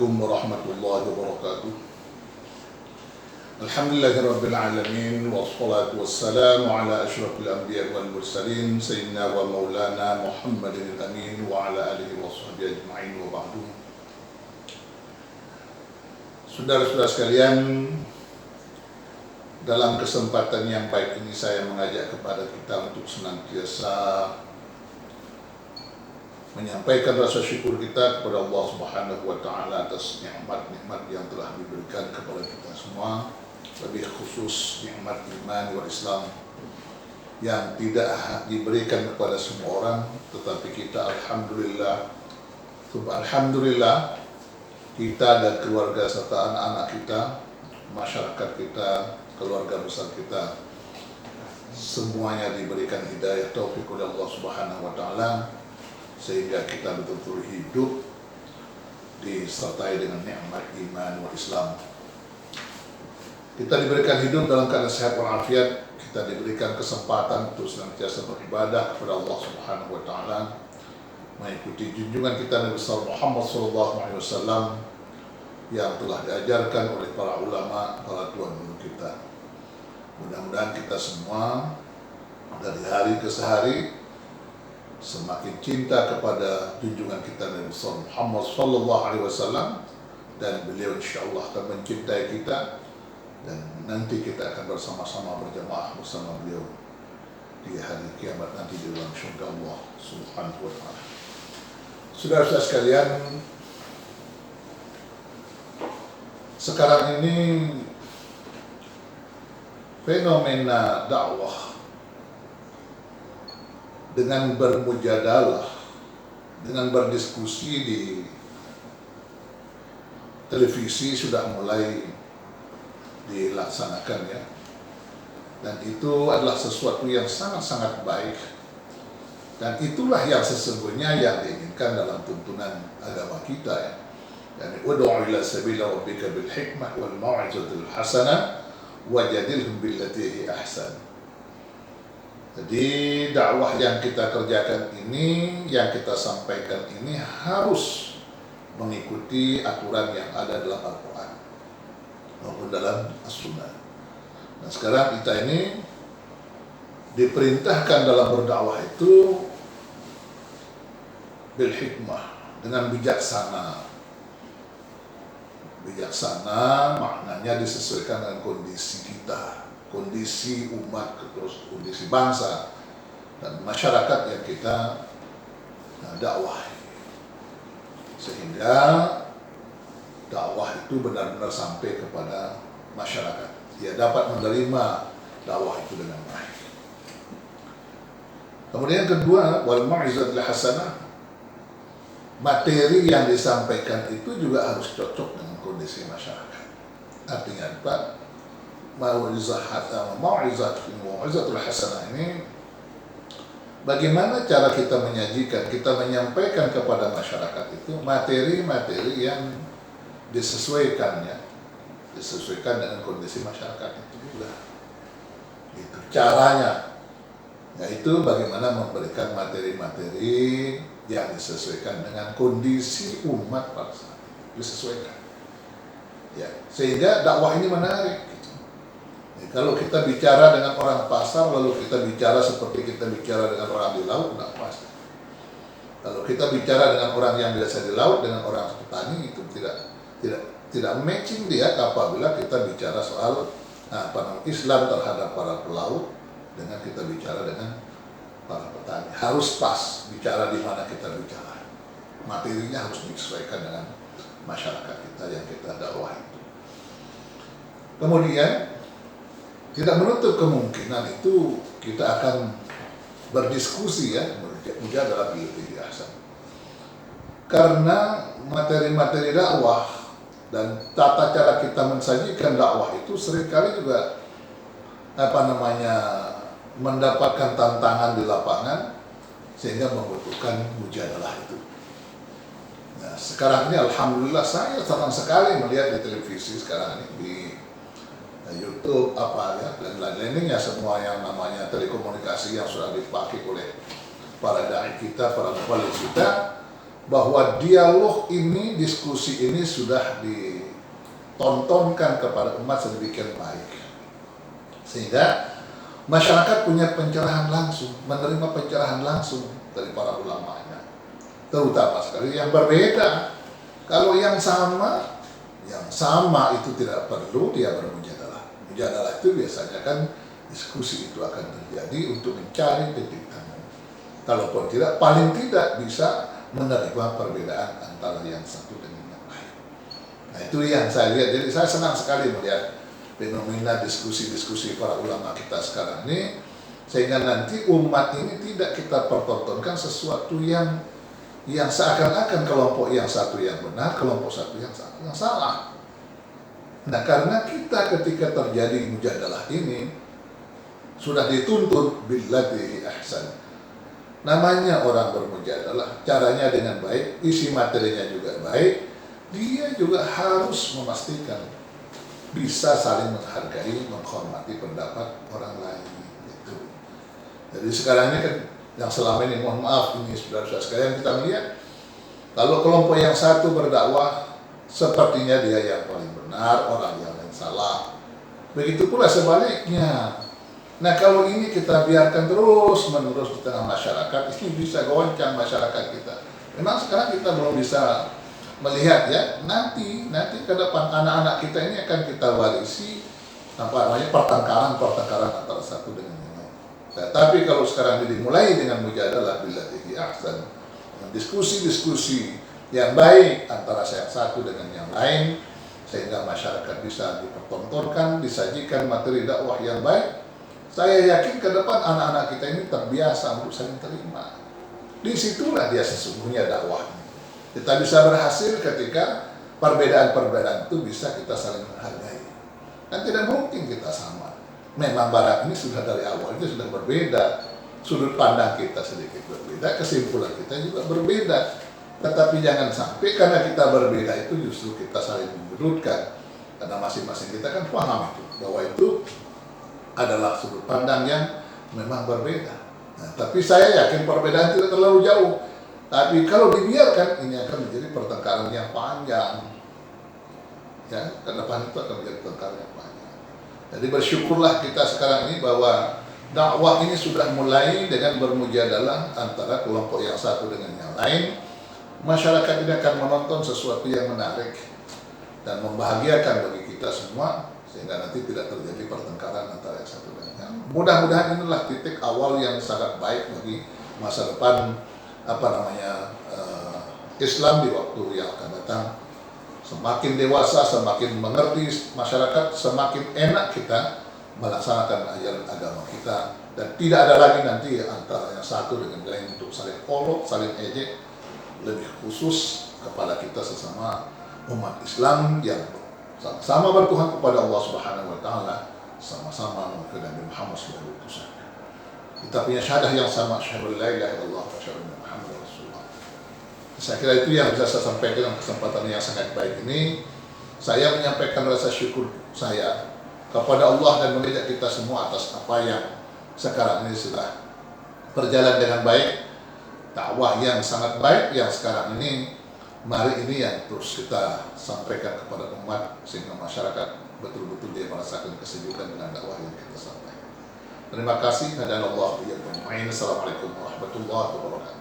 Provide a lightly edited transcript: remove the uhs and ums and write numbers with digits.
Assalamualaikum warahmatullahi wabarakatuh. Alhamdulillahirabbil alamin wassalatu wassalamu ala asyrafil anbiya'i wal mursalin sayyidina wa maulana Muhammadin amin wa ala alihi washabbihi ajma'in wa ba'du. Saudara-saudara sekalian, dalam kesempatan yang baik ini saya mengajak kepada kita untuk senantiasa menyampaikan rasa syukur kita kepada Allah Subhanahu wa taala atas nikmat-nikmat yang telah diberikan kepada kita semua, lebih khusus nikmat iman wal Islam yang tidak diberikan kepada semua orang, tetapi kita alhamdulillah kita dan keluarga serta anak-anak kita, masyarakat kita, keluarga besar kita semuanya diberikan hidayah taufik oleh Allah Subhanahu wa taala, sehingga kita betul-betul hidup disertai dengan nikmat iman wal Islam. Kita diberikan hidup dalam keadaan sehat walafiat, kita diberikan kesempatan untuk senantiasa beribadah kepada Allah Subhanahu wa taala, mengikuti junjungan kita Nabi Muhammad SAW yang telah diajarkan oleh para ulama, para tuan guru kita. Mudah-mudahan kita semua dari hari ke hari semakin cinta kepada junjungan kita Nabi Muhammad SAW, dan beliau insyaallah akan mencintai kita, dan nanti kita akan bersama-sama berjamaah bersama beliau di hari kiamat nanti di dalam syurga Allah Subhanahu wa taala. Saudara-saudara sekalian, sekarang ini fenomena dakwah dengan bermujadalah, dengan berdiskusi di televisi sudah mulai dilaksanakan ya, dan itu adalah sesuatu yang sangat-sangat baik, dan itulah yang sesungguhnya yang diinginkan dalam tuntunan agama kita ya. Yani ud'u ila sabila rabbika bil hikmah wal mau'izatil hasanah wajadilhum billati hi ahsan. Jadi dakwah yang kita kerjakan ini, yang kita sampaikan ini harus mengikuti aturan yang ada dalam Al-Quran maupun dalam As-Sunnah. Nah sekarang kita ini diperintahkan dalam berdakwah itu bil hikmah, dengan bijaksana. Bijaksana maknanya disesuaikan dengan kondisi kita, kondisi umat, terus kondisi bangsa dan masyarakat yang kita dakwah, sehingga dakwah itu benar-benar sampai kepada masyarakat, dia dapat menerima dakwah itu dengan baik. Kemudian yang kedua, wal mau'izatil hasanah, materi yang disampaikan itu juga harus cocok dengan kondisi masyarakat. Artinya apa? Mau'izatul hasanah ini bagaimana cara kita menyajikan, kita menyampaikan kepada masyarakat itu materi-materi yang disesuaikan ya, disesuaikan dengan kondisi masyarakat itu juga. Itu caranya, yaitu bagaimana memberikan materi-materi yang disesuaikan dengan kondisi umat bangsa, disesuaikan ya, sehingga dakwah ini menarik. Kalau kita bicara dengan orang pasar, lalu kita bicara seperti kita bicara dengan orang di laut, tidak pas. Kalau kita bicara dengan orang yang biasa di laut, dengan orang petani, itu tidak matching dia apabila kita bicara soal Islam terhadap para pelaut dengan kita bicara dengan para petani. Harus pas bicara di mana kita bicara. Materinya harus disesuaikan dengan masyarakat kita yang kita dakwah itu. Kemudian tidak menutup kemungkinan itu kita akan berdiskusi ya, mujadalah billati ahsan. Karena materi-materi dakwah dan tata cara kita mensajikan dakwah itu seringkali juga mendapatkan tantangan di lapangan, sehingga membutuhkan mujadalah itu. Nah, sekarang ini alhamdulillah saya senang sekali melihat di televisi sekarang ini, di YouTube dan lain-lainnya, semua yang namanya telekomunikasi yang sudah dipakai oleh para dai kita, para muballigh kita, bahwa dialog ini, diskusi ini sudah ditontonkan kepada umat sedemikian baik, sehingga masyarakat punya pencerahan langsung, menerima pencerahan langsung dari para ulamanya, terutama sekali yang berbeda. Kalau yang sama itu tidak perlu dia bermujadalah. Mujadalah itu biasanya kan diskusi itu akan terjadi untuk mencari titik temu. Kalaupun tidak, paling tidak bisa menerima perbedaan antara yang satu dengan yang lain. Nah, itu yang saya lihat. Jadi saya senang sekali melihat fenomena diskusi-diskusi para ulama kita sekarang ini, sehingga nanti umat ini tidak kita pertontonkan sesuatu yang seakan-akan kelompok yang satu yang benar, kelompok satu yang salah. Nah, karena kita ketika terjadi mujadalah ini sudah dituntut billati ahsan. Namanya orang bermujadalah, caranya dengan baik, isi materinya juga baik, dia juga harus memastikan bisa saling menghargai, menghormati pendapat orang lain. Gitu. Jadi sekarang ini kan yang selama ini, mohon maaf ini saudara-saudara sekalian, kita melihat kalau kelompok yang satu berdakwah sepertinya dia yang paling benar, orang yang lain salah. Begitu pula sebaliknya. Nah, kalau ini kita biarkan terus-menerus di tengah masyarakat, ini bisa goncang masyarakat kita. Memang sekarang kita belum bisa melihat ya, nanti ke depan anak-anak kita ini akan kita warisi pertengkaran antara satu dengan yang lain. Nah, tapi kalau sekarang dimulai dengan mujadalah billati ahsan, diskusi-diskusi yang baik antara yang satu dengan yang lain, sehingga masyarakat bisa dipertontonkan, disajikan materi dakwah yang baik. Saya yakin ke depan anak-anak kita ini terbiasa untuk saling terima. Disitulah dia sesungguhnya dakwah. Kita bisa berhasil ketika perbedaan-perbedaan itu bisa kita saling menghargai. Dan tidak mungkin kita sama. Memang barang ini sudah dari awalnya sudah berbeda. Sudut pandang kita sedikit berbeda, kesimpulan kita juga berbeda. Tetapi jangan sampai karena kita berbeda itu justru kita saling menyudutkan. Karena masing-masing kita kan paham itu, bahwa itu adalah sudut pandang yang memang berbeda. Nah, tapi saya yakin perbedaan tidak terlalu jauh. Tapi kalau dibiarkan, ini akan menjadi pertengkaran yang panjang. Ya, ke depan itu akan menjadi pertengkaran yang panjang. Jadi bersyukurlah kita sekarang ini bahwa dakwah ini sudah mulai dengan bermujadalah antara kelompok yang satu dengan yang lain. Masyarakat ini akan menonton sesuatu yang menarik dan membahagiakan bagi kita semua, sehingga nanti tidak terjadi pertengkaran antara yang satu dengan yang lain. Mudah-mudahan inilah titik awal yang sangat baik bagi masa depan Islam di waktu yang akan datang. Semakin dewasa, semakin mengerti masyarakat, semakin enak kita melaksanakan ajaran agama kita, dan tidak ada lagi nanti antara yang satu dengan yang lain untuk saling olok, saling ejek. Lebih khusus kepada kita sesama umat Islam yang sama bertuhan kepada Allah Subhanahu wa taala, sama-sama mengikuti Nabi Muhammad sallallahu alaihi wasallam. Kita punya syahadah yang sama, asyhadu an la ilaha illallah wa asyhadu anna Muhammadar Rasulullah. Saya kira itu yang bisa saya sampaikan dalam kesempatan yang sangat baik ini. Saya menyampaikan rasa syukur saya kepada Allah dan mengajak kita semua atas apa yang sekarang ini sudah berjalan dengan baik. Dakwah yang sangat baik yang sekarang ini, mari ini yang terus kita sampaikan kepada umat, sehingga masyarakat betul-betul dia merasakan kesejukan dengan dakwah yang kita sampaikan. Terima kasih. Assalamualaikum warahmatullahi wabarakatuh.